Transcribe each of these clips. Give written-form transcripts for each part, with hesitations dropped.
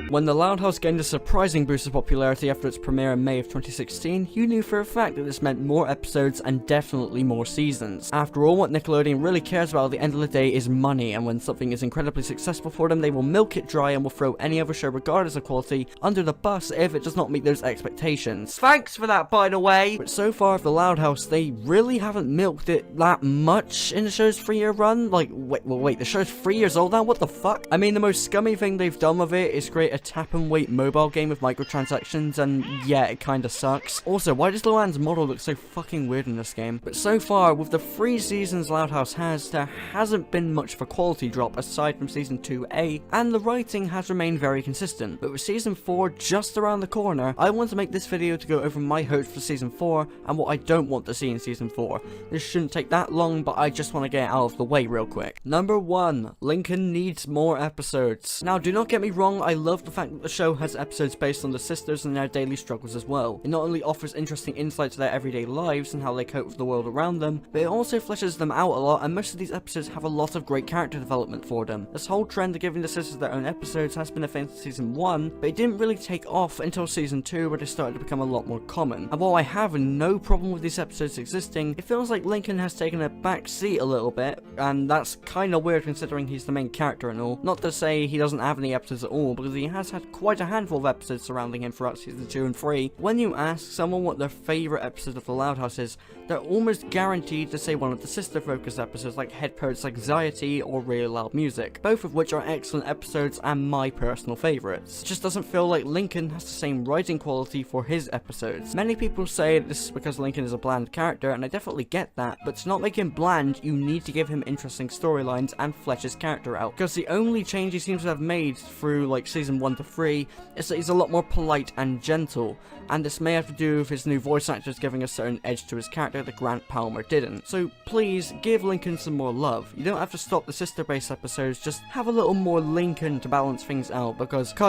season. When the Loud House gained a surprising boost of popularity after its premiere in May of 2016, you knew for a fact that this meant more episodes and definitely more seasons. After all, what Nickelodeon really cares about at the end of the day is money, and when something is incredibly successful for them, they will milk it dry and will throw any other show, regardless of quality, under the bus if it does not meet those expectations. Thanks for that, by the way! But so far, the Loud House, they really haven't milked it that much in the show's 3-year run. Like, wait, the show's 3 years old now? What the fuck? I mean, the most scummy thing they've done with it is create a tap and wait mobile game with microtransactions, and yeah, it kinda sucks. Also, why does Luann's model look so fucking weird in this game? But so far, with the 3 seasons Loud House has, there hasn't been much of a quality drop aside from season 2A, and the writing has remained very consistent. But with season 4 just around the corner, I want to make this video to go over my hopes for season 4 and what I don't want to see in season 4. This shouldn't take that long, but I just want to get it out of the way real quick. Number 1. Lincoln needs more episodes. Now, do not get me wrong, I love the fact that the show has episodes based on the sisters and their daily struggles as well. It not only offers interesting insight to their everyday lives and how they cope with the world around them, but it also fleshes them out a lot, and most of these episodes have a lot of great character development for them. This whole trend of giving the sisters their own episodes has been a thing since season 1, but it didn't really take off until season 2, where they started to become a lot more common. And while I have no problem with these episodes existing, it feels like Lincoln has taken a back seat a little bit, and that's kinda weird considering he's the main character and all. Not to say he doesn't have any episodes at all, because he has had quite a handful of episodes surrounding him throughout season 2 and 3. When you ask someone what their favourite episode of The Loud House is, they're almost guaranteed to say one of the sister-focused episodes like Head Poet's Anxiety or Really Loud Music, both of which are excellent episodes and my personal favourites. It just doesn't feel like Lincoln has the same writing quality for his episodes. Many people say this is because Lincoln is a bland character, and I definitely get that, but to not make him bland, you need to give him interesting storylines and flesh his character out, because the only change he seems to have made through like season 1 to 3 is that he's a lot more polite and gentle, and this may have to do with his new voice actors giving a certain edge to his character that Grant Palmer didn't. So please, give Lincoln some more love. You don't have to stop the sister-based episodes, just have a little more Lincoln to balance things out, because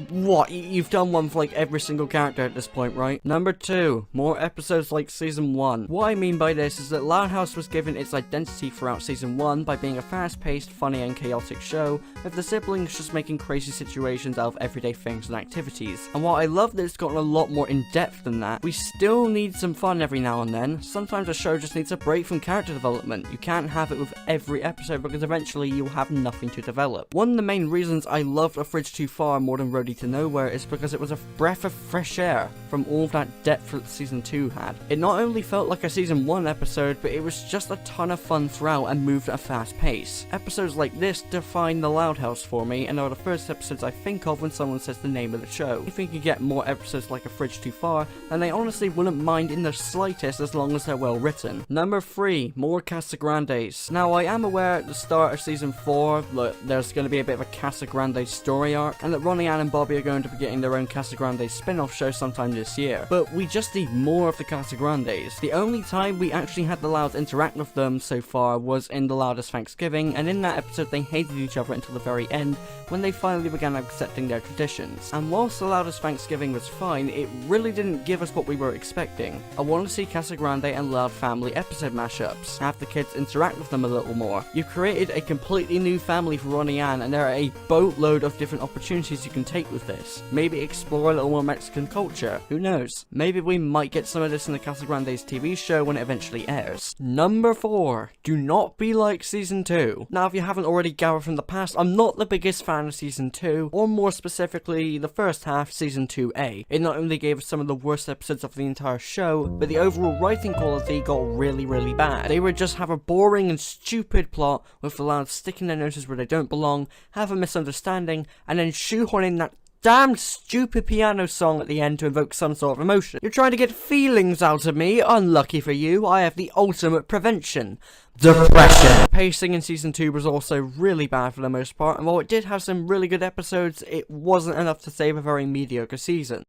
what? You've done one for like every single character at this point, right? Number 2, more episodes like season 1. What I mean by this is that Loud House was given its identity throughout season 1 by being a fast-paced, funny and chaotic show, with the siblings just making crazy situations out of everyday things and activities. And while I love that it's gotten a lot more in-depth than that, we still need some fun every now and then. Sometimes a show just needs a break from character development. You can't have it with every episode, because eventually you'll have nothing to develop. One of the main reasons I loved A Fridge Too Far more than Roadie to Nowhere is because it was a breath of fresh air from all of that depth that season 2 had. It not only felt like a season 1 episode, but it was just a ton of fun throughout and moved at a fast pace. Episodes like this define the Loud House for me, and are the first episodes I think of when someone says the name of the show. If we could get more episodes like A Fridge Too Far, then I honestly wouldn't mind in the slightest, as long as they're well written. Number 3, more Casagrandes. Now, I am aware at the start of season 4, look, there's going to be a bit of a Casagrande story arc, and that Ronnie Ann and Bobby are going to be getting their own Casagrande spin-off show sometime this year. But we just need more of the Casagrandes. The only time we actually had the Louds interact with them so far was in The Loudest Thanksgiving, and in that episode they hated each other until the very end, when they finally began accepting their traditions. And whilst The Loudest Thanksgiving was fine, it really didn't give us what we were expecting. I want to see Casagrande and Loud family episode mashups, have the kids interact with them a little more. You've created a completely new family for Ronnie Ann, and there are a boatload of different opportunities you can take with this. Maybe explore a little more Mexican culture, who knows? Maybe we might get some of this in the Casagrandes TV show when it eventually airs. Number 4, do not be like season 2. Now, if you haven't already gathered from the past, I'm not the biggest fan of season 2, or more specifically, the first half, season 2A. It not only gave us some of the worst episodes of the entire show, but the overall writing quality got really bad. They would just have a boring and stupid plot, with the Louds sticking their noses where they don't belong, have a misunderstanding, and then shoehorn in that damn stupid piano song at the end to evoke some sort of emotion. You're trying to get feelings out of me? Unlucky for you, I have the ultimate prevention: depression. Pacing in season 2 was also really bad for the most part, and while it did have some really good episodes, it wasn't enough to save a very mediocre season.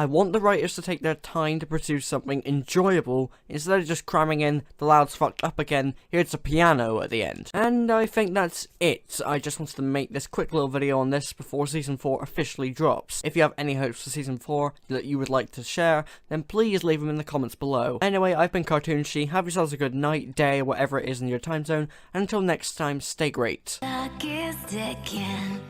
I want the writers to take their time to produce something enjoyable instead of just cramming in the loud's fucked up again, here's a piano at the end. And I think that's it. I just wanted to make this quick little video on this before Season 4 officially drops. If you have any hopes for Season 4 that you would like to share, then please leave them in the comments below. Anyway, I've been Cartoonshy, have yourselves a good night, day, whatever it is in your time zone, and until next time, stay great. Clock is ticking.